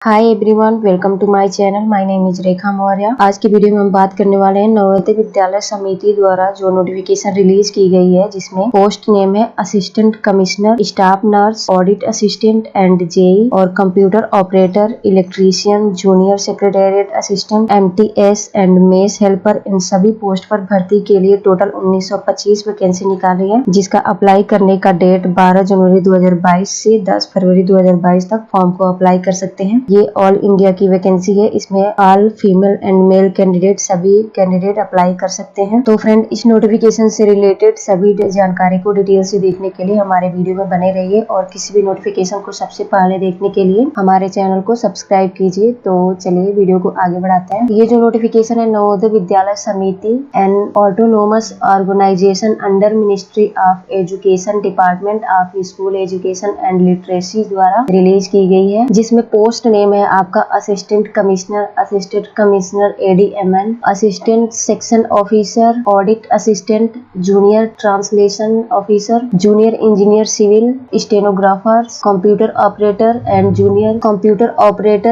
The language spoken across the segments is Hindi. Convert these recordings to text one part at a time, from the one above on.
Hi everyone, welcome to my channel. My name is Rekha Maurya. आज की वीडियो में हम बात करने वाले हैं नवोदय विद्यालय समिति द्वारा जो नोटिफिकेशन रिलीज की गई है, जिसमें पोस्ट नेम है assistant commissioner, staff nurse, audit assistant and JE और computer operator, electrician, junior secretariat assistant, MTS and mess helper. इन सभी पोस्ट पर भर्ती के लिए टोटल 1925 वैकेंसी निकाली है, जिसका अप्लाई करने का डेट 12 जनवरी 2022 से 10 फरवरी 2022 तक फॉर्म को अप्लाई कर सकते हैं। ये ऑल इंडिया की वैकेंसी है। इसमें all female and male candidate सभी कैंडिडेट अप्लाई कर सकते हैं। तो फ्रेंड, इस नोटिफिकेशन से रिलेटेड सभी जानकारी को डिटेल से देखने के लिए हमारे वीडियो में बने रहिए और किसी भी नोटिफिकेशन को सबसे पहले देखने के लिए हमारे चैनल को सब्सक्राइब कीजिए। तो चलिए वीडियो को आगे बढ़ाते हैं। ये जो नोटिफिकेशन है Navodaya Vidyalaya Samiti and autonomous organisation under ministry of education, department of school education and literacy द्वारा रिलीज की गई है, जिसमें पोस्ट नेम है आपका assistant commissioner ADMN, assistant section officer, audit assistant, junior translation officer, junior engineer civil, stenographers, computer operator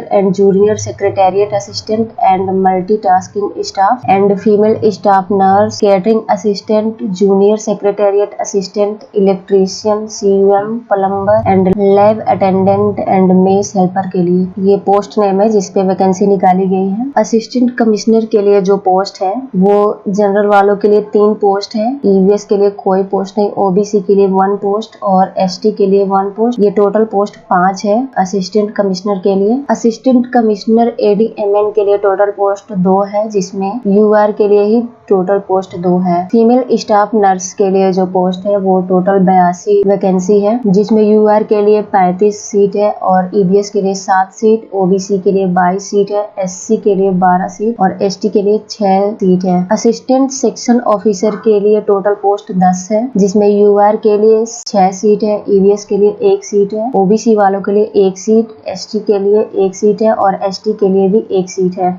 and junior secretariat assistant and multitasking staff and female staff nurse, catering assistant, junior secretariat assistant, electrician, CM, plumber and lab attendant and mess helper के लिए ये पोस्ट नेम है जिसपे वैकेंसी निकाली गई है। असिस्टेंट कमिश्नर के लिए जो पोस्ट है वो जनरल वालों के लिए 3 पोस्ट है, ईवीएस के लिए कोई पोस्ट नहीं, ओबीसी के लिए 1 पोस्ट और एसटी के लिए 1 पोस्ट। ये टोटल पोस्ट 5 है असिस्टेंट कमिश्नर के लिए। असिस्टेंट कमिश्नर एडीएमएन के लिए टोटल पोस्ट 2 है, जिसमें यूआर के लिए ही टोटल पोस्ट 2 है। फीमेल स्टाफ नर्स के लिए जो पोस्ट है वो टोटल 82 वैकेंसी है, जिसमें यूआर के लिए 35 सीट है और ईवीएस के लिए 7 सीट, ओबीसी के लिए 22 सीट है, एससी के लिए 12 सीट और एसटी के लिए 6 सीट है। असिस्टेंट सेक्शन ऑफिसर के लिए टोटल पोस्ट 10 है, जिसमें यूआर के लिए 6 सीट है, ईवीएस के लिए 1 सीट है, ओबीसी वालों के लिए 1 सीट, एसटी के लिए 1 सीट है और एसटी के लिए भी 1 सीट है।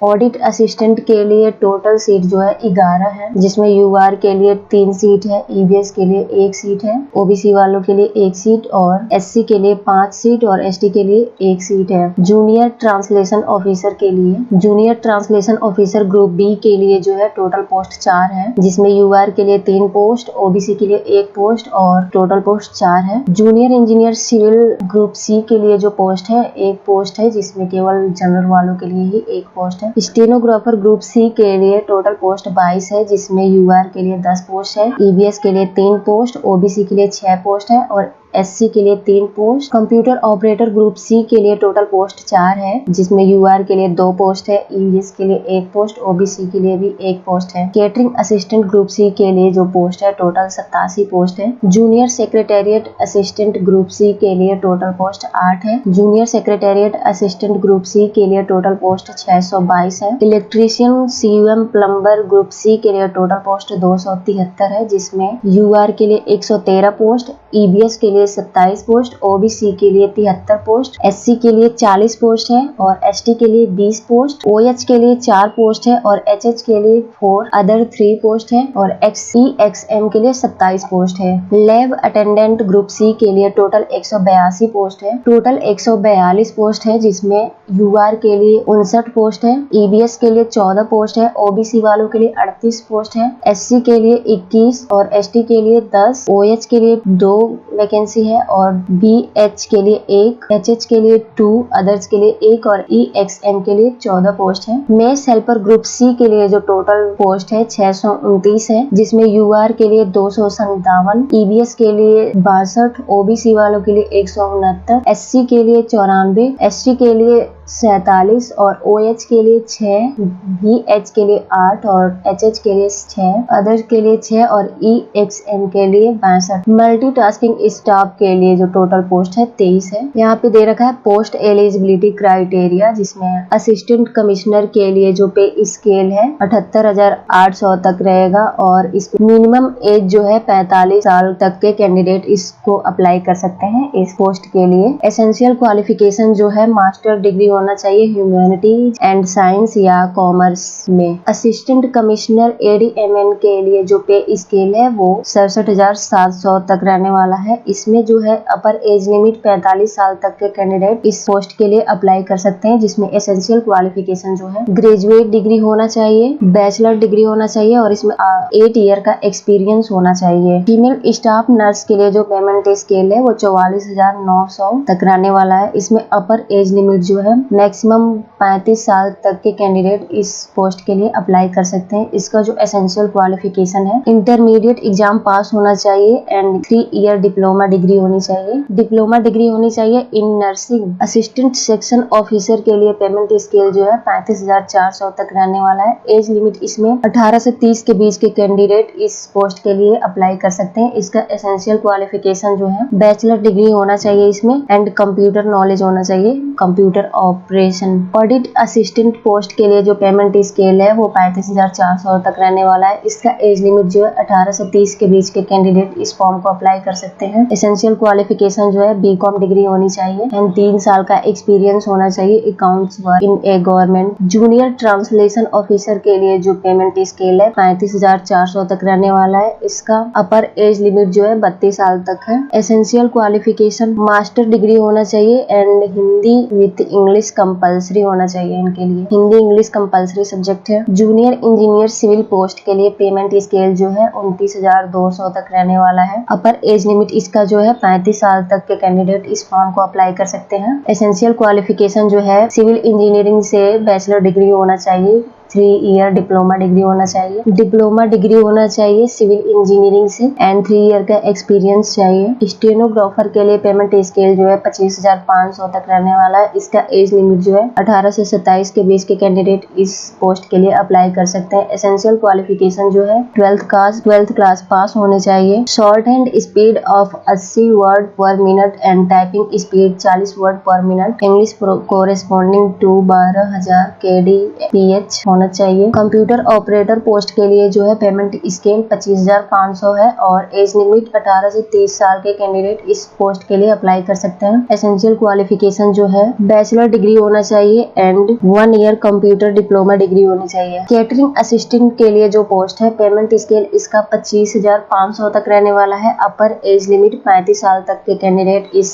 ऑडिट असिस्टेंट के लिए टोटल सीट जो है 11 है, जिसमें यूआर के लिए 3 सीट है, ईवीएस के लिए 1 सीट है, ओबीसी वालों के लिए 1 सीट और एससी के लिए 5 सीट और एसटी के लिए 1 सीट है। जूनियर ट्रांसलेशन ऑफिसर के लिए junior translation officer group B के लिए जो है टोटल पोस्ट 4 है, जिसमें यूआर के लिए 3 पोस्ट, ओबीसी के लिए 1 पोस्ट और टोटल पोस्ट 4 है। Junior engineer civil group C के लिए जो पोस्ट है 1 पोस्ट है, जिसमें केवल जनरल वालों के लिए ही 1 पोस्ट है। स्टेनोग्राफर ग्रुप सी के लिए टोटल पोस्ट 22 है, जिसमें यूआर के लिए 10 पोस्ट है, ईवीएस के लिए 3 पोस्ट, ओबीसी के लिए 6 पोस्ट है और एससी के लिए 3 पोस्ट। कंप्यूटर ऑपरेटर ग्रुप सी के लिए टोटल पोस्ट 4 है, जिसमें यूआर के लिए 2 पोस्ट है, ईवीएस के लिए 1 पोस्ट, ओबीसी के लिए भी 1 पोस्ट है। कैटरिंग असिस्टेंट ग्रुप सी के लिए जो पोस्ट है टोटल 87 पोस्ट है। Junior secretariat assistant group C के लिए टोटल पोस्ट 8 है। Junior secretariat assistant group C के लिए टोटल पोस्ट 622 है। Electrician, CM, plumber group C के लिए टोटल पोस्ट 273 है, जिसमें यूआर के लिए 113 पोस्ट, ईवीएस के लिए 27 पोस्ट, ओबीसी के लिए 73 पोस्ट, एससी के लिए 40 पोस्ट है और एसटी के लिए 20 पोस्ट, ओएच के लिए 4 पोस्ट है और एचएच के लिए 4, अदर 3 पोस्ट है और एक्सईएक्सएम के लिए 27 पोस्ट है। लैब अटेंडेंट ग्रुप सी के लिए टोटल 182 पोस्ट है, टोटल 142 पोस्ट है, जिसमें यूआर के लिए 59 पोस्ट है, ईवीएस के लिए 14 पोस्ट है, ओबीसी वालों के लिए 38 पोस्ट है, एससी के लिए 21 और एसटी के लिए 10, ओएच के लिए 2 वैकेंसी है और बीएच के लिए 1, एचएच के लिए 2, अदर्स के लिए 1 और ईएक्सएम के लिए 14 पोस्ट है। मेस हेल्पर ग्रुप सी के लिए जो टोटल पोस्ट है 629 है, जिसमें यूआर के लिए 257, ईवीएस के लिए 62, ओबीसी वालों के लिए 169, एससी के लिए 94, एसटी के लिए 47 और ओएच के लिए 6, बीएच के लिए 8 और एचएच के लिए 6, अदर्स के लिए 6 और ईएक्सएम के लिए 62। मल्टीटास्किंग स्टाफ के लिए जो टोटल पोस्ट है 23 है। यहाँ पे दे रखा है पोस्ट एलिजिबिलिटी क्राइटेरिया, जिसमें असिस्टेंट कमिश्नर के लिए जो पे स्केल है 78,800 तक रहेगा और इस मिनिमम एज जो है 45 साल तक के कैंडिडेट इसको अप्लाई कर सकते हैं इस पोस्ट के लिए। एसेंशियल क्वालिफिकेशन जो है मास्टर डिग्री होना चाहिए ह्यूमैनिटीज एंड साइंस या कॉमर्स में। असिस्टेंट कमिश्नर ADMN के लिए जो पे स्केल है वो 67,700 तक रहने वाला है। इसमें जो है अपर एज लिमिट 45 साल तक के कैंडिडेट इस पोस्ट के लिए अप्लाई कर सकते हैं, जिसमें एसेंशियल क्वालिफिकेशन जो है ग्रेजुएट डिग्री होना चाहिए, बैचलर डिग्री होना चाहिए और इसमें 8 ईयर का एक्सपीरियंस होना चाहिए। फीमेल स्टाफ नर्स के लिए जो पेमेंट स्केल है वो 44,900 तक रहने वाला है। इसमें अपर एज लिमिट जो है मैक्सिमम 35 साल तक के कैंडिडेट इस पोस्ट के लिए अप्लाई कर सकते हैं। इसका जो एसेंशियल क्वालिफिकेशन है इंटरमीडिएट एग्जाम पास होना चाहिए एंड 3 ईयर डिप्लोमा डिग्री होनी चाहिए। डिप्लोमा डिग्री होनी चाहिए in nursing. Assistant section officer के लिए पेमेंट स्केल जो है 35,400 तक रहने वाला है। एज लिमिट इसमें 18 से 30 के बीच के कैंडिडेट इस पोस्ट के लिए अप्लाई कर सकते हैं। इसका एसेंशियल क्वालिफिकेशन जो है बैचलर डिग्री होना चाहिए इसमें एंड कंप्यूटर नॉलेज होना चाहिए, computer operation. Audit assistant post के लिए जो पेमेंट स्केल है वो 35,400 तक रहने वाला है। इसका एज लिमिट जो है 18 से 30 के बीच के कैंडिडेट इस फॉर्म को अप्लाई कर सकते हैं। एसेंशियल क्वालिफिकेशन जो है BCom डिग्री होनी चाहिए एंड 3 साल का एक्सपीरियंस होना चाहिए accounts work in A government. Junior translation officer के लिए जो पेमेंट स्केल है 35,400 तक रहने वाला है। इसका अपर एज लिमिट जो है 32 साल तक है। एसेंशियल क्वालिफिकेशन मास्टर डिग्री होना चाहिए and Hindi with English compulsory होना चाहिए। इनके लिए हिंदी इंग्लिश कंपलसरी सब्जेक्ट है। जूनियर इंजीनियर सिविल पोस्ट के लिए पेमेंट स्केल जो है 29,200 तक रहने वाला है। अपर एज लिमिट इसका जो है 35 साल तक के कैंडिडेट इस फॉर्म को अप्लाई कर सकते हैं। एसेंशियल क्वालिफिकेशन जो है सिविल इंजीनियरिंग से बैचलर डिग्री होना चाहिए, 3 ईयर डिप्लोमा डिग्री होना चाहिए, डिप्लोमा डिग्री होना चाहिए सिविल इंजीनियरिंग से एंड 3 ईयर का एक्सपीरियंस चाहिए। स्टेनोग्राफर के लिए पेमेंट स्केल जो है 25,500 तक रहने वाला है। इसका एज लिमिट जो है 18 से 27 के बीच के कैंडिडेट इस पोस्ट के लिए अप्लाई कर सकते हैं। एसेंशियल क्वालिफिकेशन जो है 12th क्लास पास होने चाहिए। Shorthand speed of 80 word per minute and typing speed 40 word per minute. English corresponding to 12,000 kdph होना चाहिए। कंप्यूटर ऑपरेटर पोस्ट के लिए जो है पेमेंट स्केल 25,500 है और एज लिमिट 18 से 30 साल के कैंडिडेट इस पोस्ट के लिए अप्लाई कर सकते हैं। एसेंशियल क्वालिफिकेशन जो है बैचलर डिग्री होना चाहिए and 1 year computer diploma degree होनी चाहिए। कैटरिंग असिस्टेंट के लिए जो पोस्ट है पेमेंट स्केल इसका 25,500 तक रहने वाला है। अपर एज लिमिट 35 साल तक के कैंडिडेट इस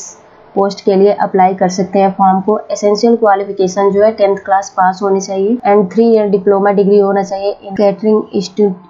पोस्ट के लिए अप्लाई कर सकते हैं फॉर्म को। एसेंशियल क्वालिफिकेशन जो है 10th क्लास पास होनी चाहिए एंड 3 ईयर डिप्लोमा डिग्री होना चाहिए in catering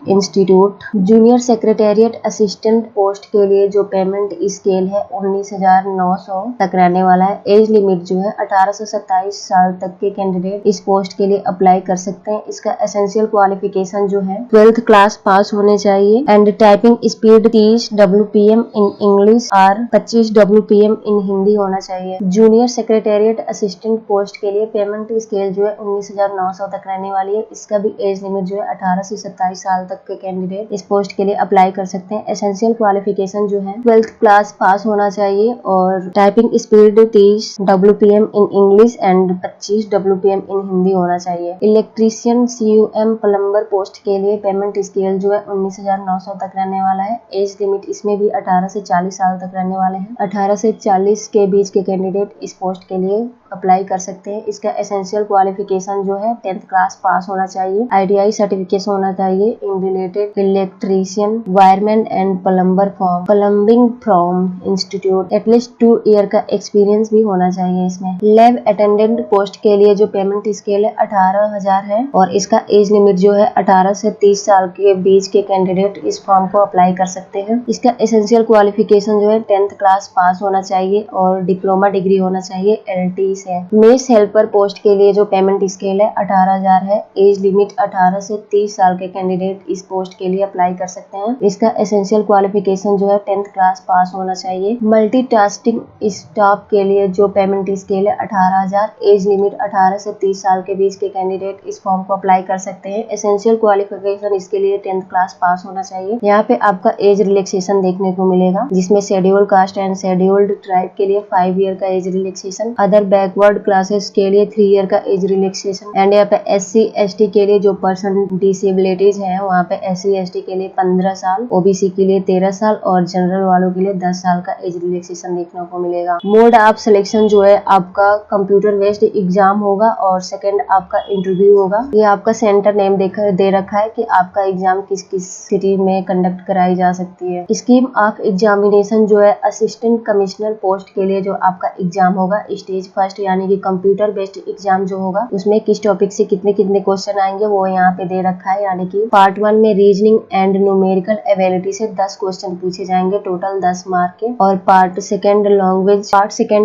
institute. Junior secretariat assistant post के लिए जो पेमेंट स्केल है 19,900 तक रहने वाला है। एज लिमिट जो है 18 से 27 साल तक के कैंडिडेट इस पोस्ट के लिए अप्लाई कर सकते हैं। इसका एसेंशियल क्वालिफिकेशन जो है 12th क्लास पास होने चाहिए and typing speed 30 WPM in English और 25 WPM इन हिंदी होना चाहिए। जूनियर सेक्रेटेरिएट असिस्टेंट पोस्ट के लिए पेमेंट स्केल जो है 19,900 तक रहने वाली है। इसका भी एज लिमिट जो है 18 से 27 साल तक के कैंडिडेट इस पोस्ट के लिए अप्लाई कर सकते हैं। एसेंशियल क्वालिफिकेशन जो है 12th क्लास पास होना चाहिए और typing speed 30 WPM in English and 25 WPM इन हिंदी होना चाहिए। इलेक्ट्रीशियन CUM प्लम्बर पोस्ट के लिए पेमेंट स्केल जो है 19,900 तक रहने वाला है। एज लिमिट इसमें भी 18 से 40 साल तक रहने वाले हैं। 18 से 40 के बीच के कैंडिडेट इस पोस्ट के लिए अप्लाई कर सकते हैं। इसका एसेंशियल क्वालिफिकेशन जो है 10th क्लास पास होना चाहिए, ITI सर्टिफिकेशन होना चाहिए in related electrician wireman and plumber from plumbing from institute. At least 2 year का एक्सपीरियंस भी होना चाहिए इसमें। लैब अटेंडेंट पोस्ट के लिए जो पेमेंट स्केल है 18,000 है और इसका एज लिमिट जो है 18 से 30 साल के बीच के कैंडिडेट इस फॉर्म को अप्लाई कर सकते हैं। इसका एसेंशियल क्वालिफिकेशन जो है 10th क्लास पास होना चाहिए और डिप्लोमा डिग्री होना चाहिए LT से। मेस हेल्पर पोस्ट के लिए जो पेमेंट स्केल है 18,000 है। एज लिमिट 18 से 30 साल के कैंडिडेट इस पोस्ट के लिए अप्लाई कर सकते हैं। इसका एसेंशियल क्वालिफिकेशन जो है 10th क्लास पास होना चाहिए। मल्टीटास्किंग स्टाफ के लिए जो पेमेंट स्केल है 18,000। एज लिमिट 18 से 30 साल के बीच के कैंडिडेट इस फॉर्म को अप्लाई कर सकते हैं। एसेंशियल क्वालिफिकेशन इसके लिए 10th क्लास पास होना चाहिए। यहाँ पे आपका एज रिलैक्सेशन देखने को मिलेगा जिसमें scheduled caste and scheduled tribe के लिए 5 ईयर का age relaxation, other backward classes के लिए 3 ईयर का एज रिलैक्सेशन। एंड यहाँ पे SC ST के लिए जो पर्सन डिसेबिलिटीज है वहाँ पे SC ST के लिए 15 साल, OBC के लिए 13 साल और जनरल वालों के लिए 10 साल का एज रिलैक्सेशन देखने को मिलेगा। मोड ऑफ सिलेक्शन जो है आपका कंप्यूटर बेस्ड एग्जाम होगा और सेकंड आपका इंटरव्यू होगा। ये आपका सेंटर नेम दे रखा है कि आपका एग्जाम किस किस सिटी में कंडक्ट कराई जा सकती है। स्कीम ऑफ एग्जामिनेशन जो है असिस्टेंट कमिश्नर पोस्ट के लिए जो आपका एग्जाम होगा स्टेज फर्स्ट यानी कि कंप्यूटर बेस्ड एग्जाम जो होगा उसमें किस टॉपिक से कितने कितने क्वेश्चन आएंगे वो यहाँ पे दे रखा है। यानी कि पार्ट 1 में रीजनिंग एंड न्यूमेरिकल एबिलिटी से 10 क्वेश्चन पूछे जाएंगे टोटल 10 मार्क के। और पार्ट सेकंड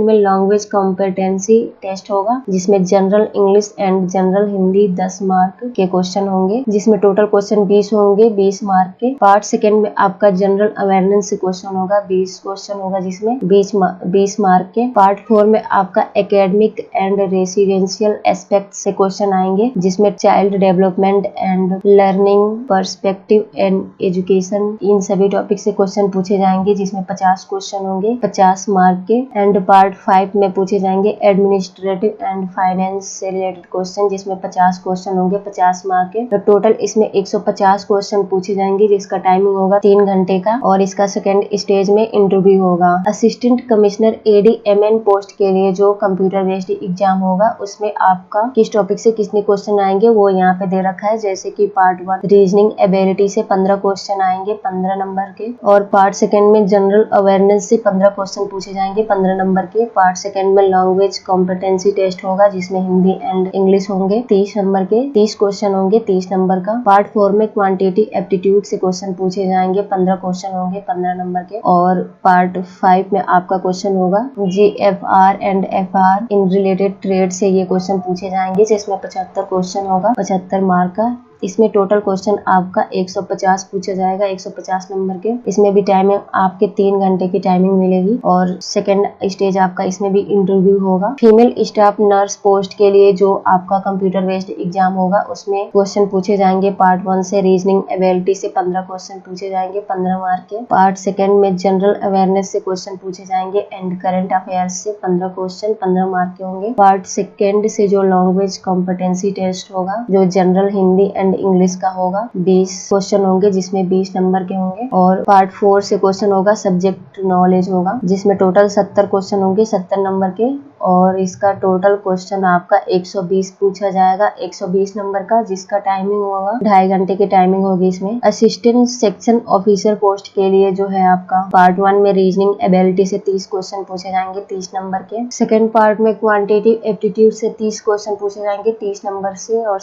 में लैंग्वेज कॉम्पिटेंसी टेस्ट होगा जिसमें general English and general Hindi 10 mark के क्वेश्चन होंगे जिसमें टोटल क्वेश्चन 20 होंगे 20 मार्क के। पार्ट सेकंड में आपका जनरल अवेयरनेस से क्वेश्चन होगा 20 क्वेश्चन होगा जिसमें 20 मार्क के। पार्ट 4 में आपका एकेडमिक एंड रेसिडेंशियल एस्पेक्ट से क्वेश्चन आएंगे जिसमें child development and learning perspective and education in सभी टॉपिक से क्वेश्चन पूछे जाएंगे जिसमें 50 क्वेश्चन होंगे 50 मार्क के। एंड पार्ट 5 में पूछे जाएंगे एडमिनिस्ट्रेटिव एंड फाइनेंस से रिलेटेड क्वेश्चन जिसमें 50 क्वेश्चन होंगे 50 मार्क के। तो टोटल इसमें 150 क्वेश्चन पूछे जाएंगे जिसका टाइमिंग होगा 3 घंटे का और इसका सेकंड स्टेज में इंटरव्यू होगा। असिस्टेंट कमिश्नर ADMN पोस्ट के लिए जो कंप्यूटर बेस्ड एग्जाम होगा उसमें आपका किस टॉपिक से कितने क्वेश्चन आएंगे वो यहाँ पे दे रखा है। जैसे कि पार्ट 1 रीजनिंग एबिलिटी से 15 क्वेश्चन आएंगे 15 नंबर के। और पार्ट सेकंड में जनरल अवेयरनेस से 15 क्वेश्चन पूछे जाएंगे 15 नंबर के। पार्ट सेकंड में लैंग्वेज कॉम्पिटेंसी टेस्ट होगा जिसमें हिंदी एंड इंग्लिश होंगे 30 नंबर के 30 क्वेश्चन होंगे 30 नंबर का। पार्ट 4 में क्वांटिटेटिव एप्टीट्यूड से क्वेश्चन पूछे जाएंगे 15 क्वेश्चन होंगे 15 नंबर के। और पार्ट 5 में आपका क्वेश्चन होगा GFR and FR in related trade से ये क्वेश्चन पूछे जाएंगे जिसमें 75 क्वेश्चन होगा 75 मार्क का। इसमें टोटल क्वेश्चन आपका 150 पूछा जाएगा 150 नंबर के। इसमें भी टाइमिंग आपके 3 घंटे की टाइमिंग मिलेगी और सेकंड स्टेज आपका इसमें भी इंटरव्यू होगा। फीमेल स्टाफ नर्स पोस्ट के लिए जो आपका कंप्यूटर बेस्ड एग्जाम होगा उसमें क्वेश्चन पूछे जाएंगे पार्ट 1 से रीजनिंग एबिलिटी से 15 क्वेश्चन पूछे जाएंगे 15 मार्क के। पार्ट सेकंड में जनरल अवेयरनेस से क्वेश्चन पूछे जाएंगे एंड करंट अफेयर्स से 15 क्वेश्चन 15 मार्क के होंगे। पार्ट सेकंड से जो लैंग्वेज कॉम्पिटेंसी टेस्ट होगा जो जनरल हिंदी एंड इंग्लिश का होगा 20 क्वेश्चन होंगे जिसमें 20 नंबर के होंगे। और पार्ट 4 से क्वेश्चन होगा सब्जेक्ट नॉलेज होगा जिसमें टोटल 70 क्वेश्चन होंगे 70 नंबर के। और इसका टोटल क्वेश्चन आपका 120 पूछा जाएगा 120 नंबर का जिसका टाइमिंग होगा 2.5 घंटे की टाइमिंग होगी। इसमें असिस्टेंट सेक्शन ऑफिसर पोस्ट के लिए जो है आपका पार्ट 1 में रीजनिंग एबिलिटी से 30 क्वेश्चन पूछे जाएंगे 30 नंबर के। सेकंड पार्ट में क्वांटिटेटिव एप्टीट्यूड से 30 क्वेश्चन पूछे जाएंगे 30 नंबर से। और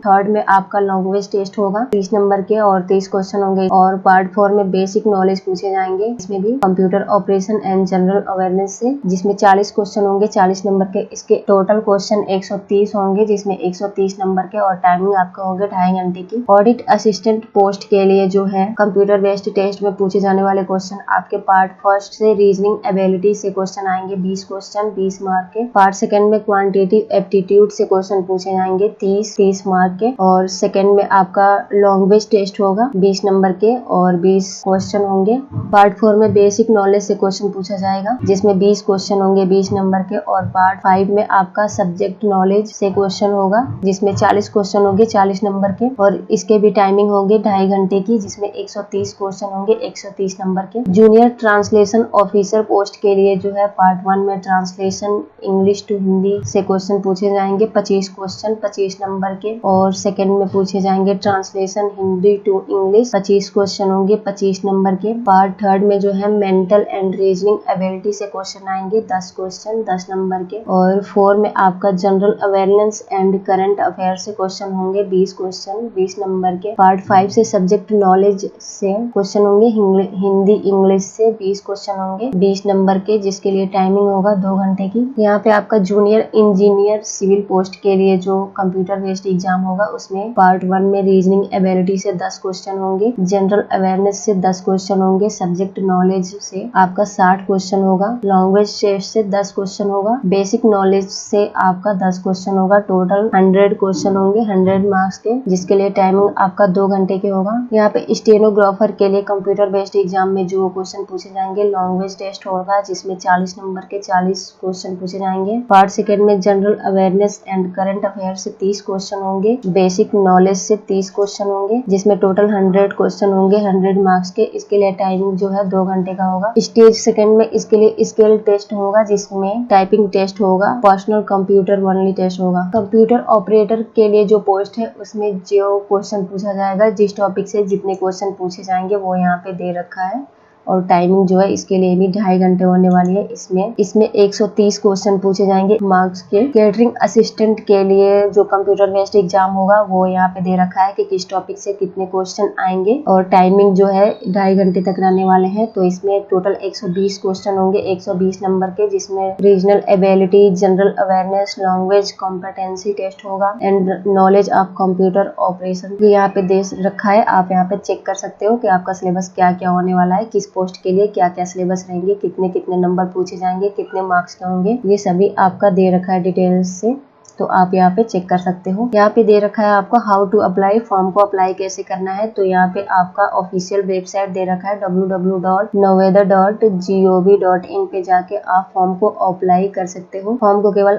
थर्ड में आपका लैंग्वेज टेस्ट होगा 30 नंबर के और 30 क्वेश्चन होंगे। और पार्ट 4 में बेसिक नॉलेज पूछे जाएंगे इसमें भी computer operation and general awareness से जिसमें 40 क्वेश्चन होंगे 40 नंबर के। इसके टोटल क्वेश्चन 130 होंगे जिसमें 130 नंबर के और टाइमिंग आपका होगा 2.5 घंटे की। ऑडिट असिस्टेंट पोस्ट के लिए जो है कंप्यूटर बेस्ड टेस्ट में पूछे जाने वाले क्वेश्चन आपके पार्ट फर्स्ट से रीजनिंग एबिलिटी से क्वेश्चन आएंगे 20 क्वेश्चन 20 मार्क के। पार्ट सेकंड में क्वांटिटेटिव एप्टीट्यूड से क्वेश्चन पूछे जाएंगे 30 मार्क के। और सेकंड में आपका लैंग्वेज टेस्ट होगा 20 नंबर के और 20 क्वेश्चन होंगे। पार्ट 4 में बेसिक नॉलेज से क्वेश्चन पूछा जाएगा जिसमें 20 क्वेश्चन होंगे 20 नंबर के। और पार्ट 5 में आपका सब्जेक्ट नॉलेज से क्वेश्चन होगा जिसमें 40 क्वेश्चन होंगे 40 नंबर के और इसके भी टाइमिंग होंगे 2.5 घंटे की जिसमें 130 क्वेश्चन होंगे 130 नंबर के। जूनियर ट्रांसलेशन ऑफिसर पोस्ट के लिए जो है पार्ट 1 में ट्रांसलेशन इंग्लिश टू हिंदी से क्वेश्चन पूछे जाएंगे 25 क्वेश्चन 25 नंबर के। और सेकंड में पूछे जाएंगे translation Hindi to English 25 question होंगे 25 नंबर के। पार्ट थर्ड में जो है मेंटल एंड रीजनिंग एबिलिटी से क्वेश्चन आएंगे 10 क्वेश्चन 10 नंबर के। और 4 में आपका general awareness and current affair से क्वेश्चन होंगे 20 क्वेश्चन 20 नंबर के। पार्ट 5 से सब्जेक्ट नॉलेज से क्वेश्चन होंगे हिंदी इंग्लिश से 20 क्वेश्चन होंगे 20 नंबर के जिसके लिए टाइमिंग होगा 2 घंटे की। यहाँ पे आपका जूनियर इंजीनियर सिविल पोस्ट के लिए जो कंप्यूटर बेस्ड एग्जाम होगा उसमें पार्ट 1 में रीजनिंग एबिलिटी से 10 क्वेश्चन होंगे, जनरल अवेयरनेस से 10 क्वेश्चन होंगे, सब्जेक्ट नॉलेज से आपका 60 क्वेश्चन होगा, लैंग्वेज टेस्ट से 10 क्वेश्चन होगा। बेसिक नॉलेज से आपका 10 क्वेश्चन होगा। टोटल 100 क्वेश्चन होंगे 100 मार्क्स के, जिसके लिए टाइमिंग आपका 2 घंटे के होगा। यहाँ पे स्टेनोग्राफर के लिए कंप्यूटर बेस्ड एग्जाम में जो क्वेश्चन पूछे जाएंगे, लैंग्वेज टेस्ट होगा जिसमें 40 नंबर के 40 क्वेश्चन पूछे जाएंगे। पार्ट सेकंड में general awareness and current affair से 30 क्वेश्चन होंगे। बेसिक नॉलेज से 30 क्वेश्चन होंगे, जिसमें टोटल 100 क्वेश्चन होंगे 100 मार्क्स के। इसके लिए टाइमिंग जो है 2 घंटे का होगा। स्टेज सेकंड में इसके लिए स्किल टेस्ट होगा, जिसमें टाइपिंग टेस्ट होगा, पर्सनल कंप्यूटर ओनली टेस्ट होगा। कंप्यूटर ऑपरेटर के लिए जो पोस्ट है उसमें जो क्वेश्चन पूछा जाएगा, जिस टॉपिक से जितने क्वेश्चन पूछे जाएंगे वो यहाँ पे दे रखा है। और टाइमिंग जो है इसके लिए भी 2.5 घंटे होने वाली है। इसमें 130 क्वेश्चन पूछे जाएंगे मार्क्स के। कैटरिंग असिस्टेंट के लिए जो कंप्यूटर बेस्ड एग्जाम होगा वो यहाँ पे दे रखा है कि किस टॉपिक से कितने क्वेश्चन आएंगे, और टाइमिंग जो है 2.5 घंटे तक रहने वाले हैं। तो इसमें टोटल 120 क्वेश्चन होंगे 120 नंबर के, जिसमें regional ability, general awareness, language competency test होगा and knowledge of computer operation यहाँ पे दे रखा है। आप यहाँ पे चेक कर सकते हो कि आपका सिलेबस क्या क्या होने वाला है, किस पोस्ट के लिए क्या क्या सिलेबस रहेंगे, कितने कितने नंबर पूछे जाएंगे, कितने मार्क्स के होंगे, ये सभी आपका दे रखा है डिटेल्स से। तो आप यहाँ पे चेक कर सकते हो। यहाँ पे दे रखा है आपको हाउ टू अप्लाई, फॉर्म को अप्लाई कैसे करना है। तो यहाँ पे आपका ऑफिशियल वेबसाइट दे रखा है www.naveda.gov.in पे जाके आप फॉर्म को अप्लाई कर सकते हो। फॉर्म को केवल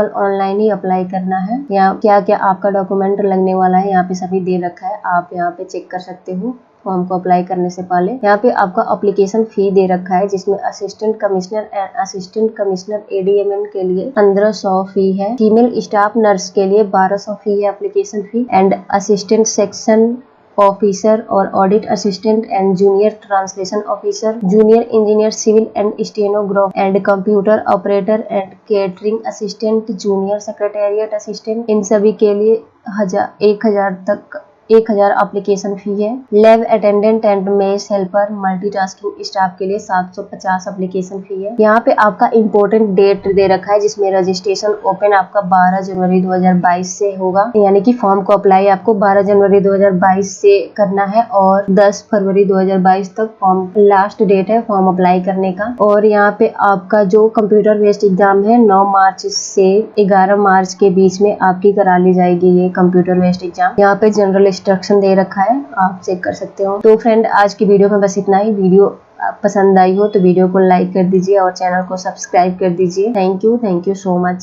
ऑनलाइन ही अप्लाई करना है। यहाँ क्या क्या आपका डॉक्यूमेंट लगने वाला है यहाँ पे सभी दे रखा है, आप यहाँ पे चेक कर सकते हो। फॉर्म को अप्लाई करने से पहले यहाँ पे आपका एप्लीकेशन फी दे रखा है, जिसमें assistant commissioner and assistant commissioner ADMN के लिए 1500 फी है। फीमेल स्टाफ नर्स के लिए 1200 फी है application fee. And assistant section officer और audit assistant and junior translation officer, junior engineer civil and stenograph and computer operator and catering assistant, junior secretariat assistant, इन सभी के लिए 1000 एप्लीकेशन फी है। Lab attendant and mess helper, multitasking staff के लिए 750 एप्लीकेशन फी है। यहाँ पे आपका इम्पोर्टेंट डेट दे रखा है, जिसमें रजिस्ट्रेशन ओपन आपका 12 जनवरी 2022 से होगा, यानी कि फॉर्म को अप्लाई आपको 12 जनवरी 2022 से करना है और 10 फरवरी 2022 तक फॉर्म लास्ट डेट है फॉर्म अप्लाई करने का। और यहाँ पे आपका जो कंप्यूटर बेस्ड एग्जाम है 9 मार्च से 11 मार्च के बीच में आपकी करा ली जाएगी ये कंप्यूटर बेस्ड एग्जाम। यहाँ पे जनरल इंस्ट्रक्शन दे रखा है, आप चेक कर सकते हो। तो फ्रेंड आज की वीडियो में बस इतना ही। वीडियो पसंद आई हो तो वीडियो को लाइक कर दीजिए और चैनल को सब्सक्राइब कर दीजिए। Thank you so much.